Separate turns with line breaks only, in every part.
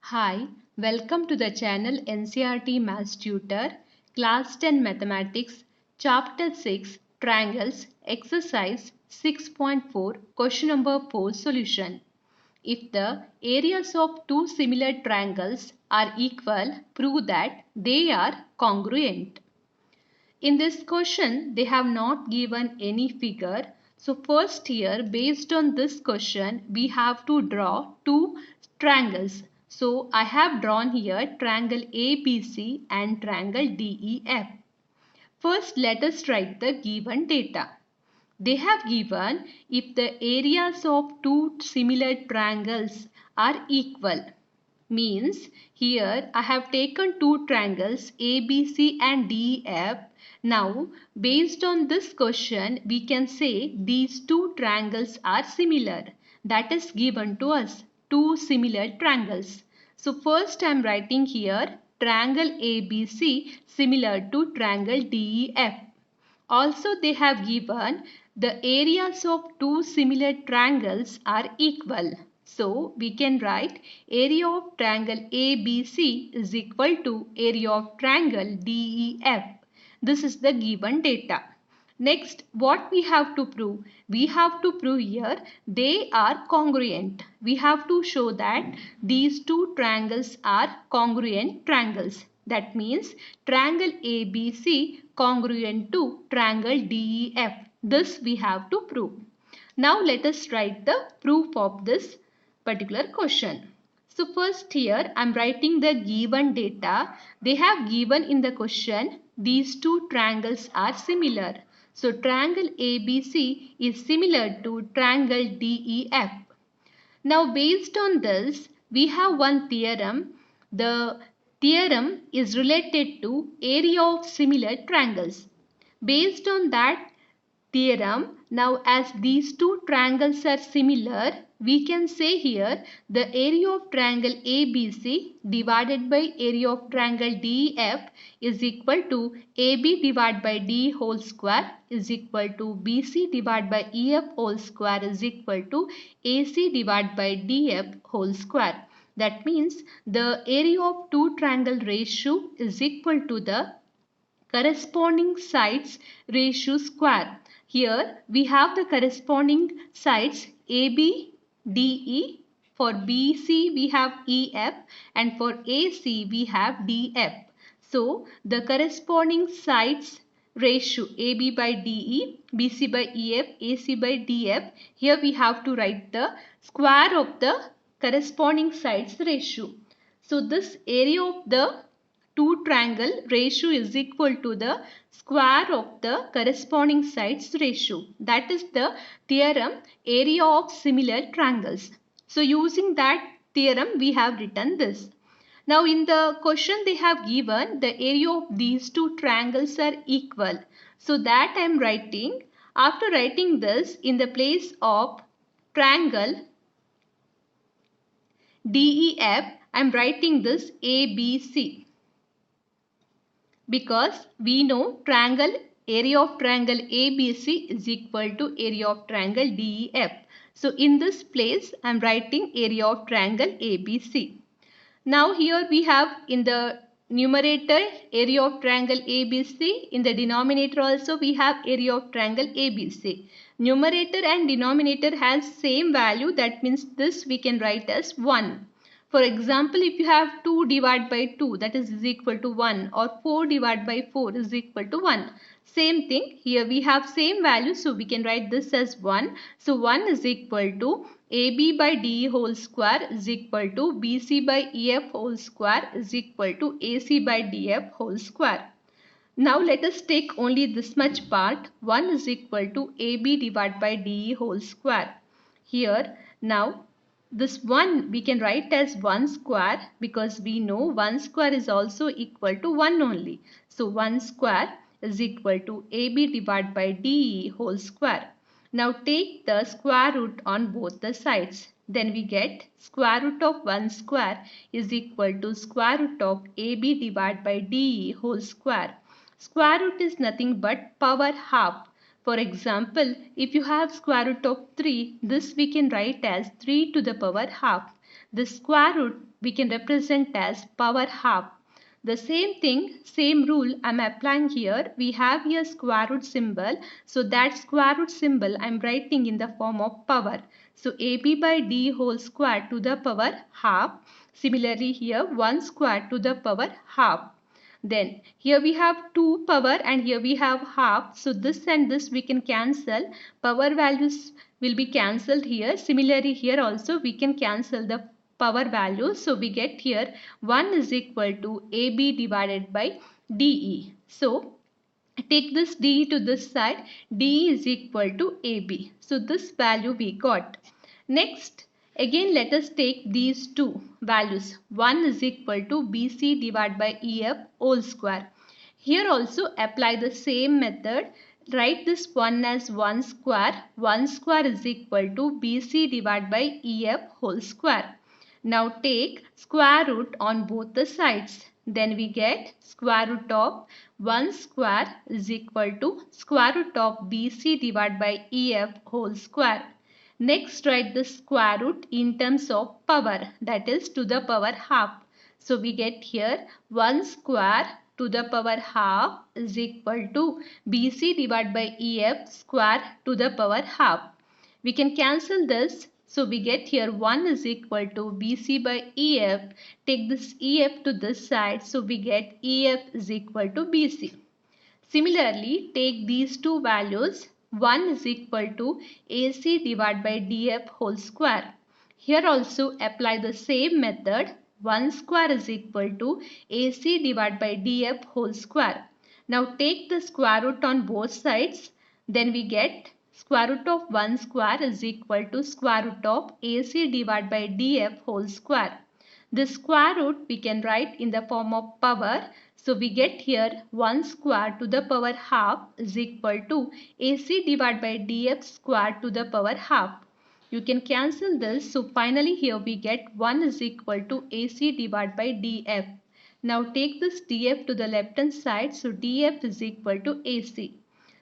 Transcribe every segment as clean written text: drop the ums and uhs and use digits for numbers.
Hi, welcome to the channel NCERT Maths Tutor, Class 10 Mathematics, Chapter 6, Triangles, Exercise 6.4, Question number 4 Solution. If the areas of two similar triangles are equal, prove that they are congruent. In this question, they have not given any figure. So first here, based on this question, we have to draw two triangles. So I have drawn here triangle ABC and triangle DEF. First, let us write the given data. They have given if the areas of two similar triangles are equal. Means here I have taken two triangles ABC and DEF. Now based on this question we can say these two triangles are similar. That is given to us, two similar triangles. So first I am writing here triangle ABC similar to triangle DEF. Also they have given the areas of two similar triangles are equal. So we can write area of triangle ABC is equal to area of triangle DEF. This is the given data. Next, what we have to prove? We have to prove here they are congruent. We have to show that these two triangles are congruent triangles. That means triangle ABC congruent to triangle DEF. This we have to prove. Now let us write the proof of this particular question. So first here I am writing the given data. They have given in the question these two triangles are similar. So triangle ABC is similar to triangle DEF. Now based on this we have one theorem. The theorem is related to area of similar triangles. Based on that theorem, now as these two triangles are similar, we can say here the area of triangle ABC divided by area of triangle DEF is equal to AB divided by DE whole square is equal to BC divided by EF whole square is equal to AC divided by DF whole square. That means the area of two triangle ratio is equal to the corresponding sides ratio square. Here we have the corresponding sides AB, DE. For BC we have EF and for AC we have DF. So the corresponding sides ratio AB by DE, BC by EF, AC by DF. Here we have to write the square of the corresponding sides ratio. So this area of the two triangle ratio is equal to the square of the corresponding sides ratio. That is the theorem area of similar triangles. So using that theorem we have written this. Now in the question they have given the area of these two triangles are equal. So that I am writing, after writing this in the place of triangle DEF I am writing this ABC. Because we know triangle area of triangle ABC is equal to area of triangle DEF. So in this place I am writing area of triangle ABC. Now here we have in the numerator area of triangle ABC. In the denominator also we have area of triangle ABC. Numerator and denominator has same value, that means this we can write as 1. For example, if you have 2 divided by 2, that is equal to 1, or 4 divided by 4 is equal to 1. Same thing, here we have same value, so we can write this as 1. So 1 is equal to AB by DE whole square is equal to BC by EF whole square is equal to AC by DF whole square. Now let us take only this much part. 1 is equal to AB divided by DE whole square. Here now this 1 we can write as 1 square, because we know 1 square is also equal to 1 only. So 1 square is equal to AB divided by DE whole square. Now take the square root on both the sides. Then we get square root of 1 square is equal to square root of AB divided by DE whole square. Square root is nothing but power half. For example, if you have square root of 3, this we can write as 3 to the power half. the square root we can represent as power half. The same thing, same rule I am applying here. We have here square root symbol. So that square root symbol I am writing in the form of power. So AB by D whole square to the power half. Similarly here 1 square to the power half. Then here we have 2 power and here we have half. So this and this we can cancel. Power values will be cancelled here. Similarly here also we can cancel the power value. So we get here 1 is equal to AB divided by DE. So take this DE to this side. DE is equal to AB. So this value we got. Next, again let us take these two values. 1 is equal to BC divided by EF whole square. Here also apply the same method. Write this 1 as 1 square. 1 square is equal to BC divided by EF whole square. Now take square root on both the sides. Then we get square root of 1 square is equal to square root of BC divided by EF whole square. Next write the square root in terms of power, that is to the power half. So we get here 1 square to the power half is equal to BC divided by EF square to the power half. We can cancel this. So we get here 1 is equal to BC by EF. Take this EF to this side. So we get EF is equal to BC. Similarly, take these two values. 1 is equal to AC divided by DF whole square. Here also apply the same method. 1 square is equal to AC divided by DF whole square. Now take the square root on both sides. Then we get square root of 1 square is equal to square root of AC divided by DF whole square. This square root we can write in the form of power. So we get here 1 square to the power half is equal to AC divided by DF square to the power half. You can cancel this. So finally here we get 1 is equal to AC divided by DF. Now take this DF to the left hand side. So DF is equal to AC.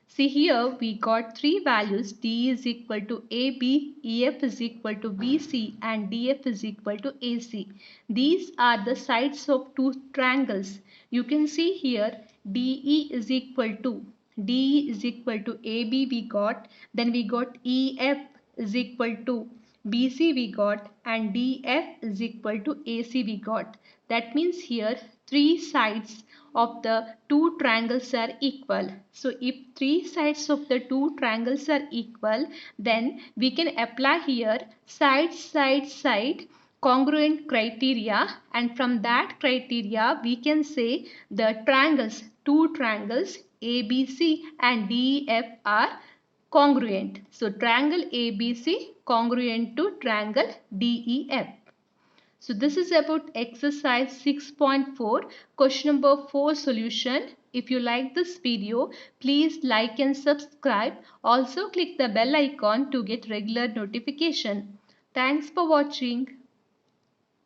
See here we got three values. D is equal to AB, EF is equal to BC and DF is equal to AC. These are the sides of two triangles. You can see here DE is equal to AB we got. Then we got EF is equal to BC we got and DF is equal to AC we got. That means here three sides of the two triangles are equal. So if three sides of the two triangles are equal, then we can apply here side congruent criteria, and from that criteria we can say the two triangles ABC and DEF are congruent. So triangle ABC congruent to triangle DEF. So this is about exercise 6.4, question number 4 solution. If you like this video, please like and subscribe. Also click the bell icon to get regular notification. Thanks for watching.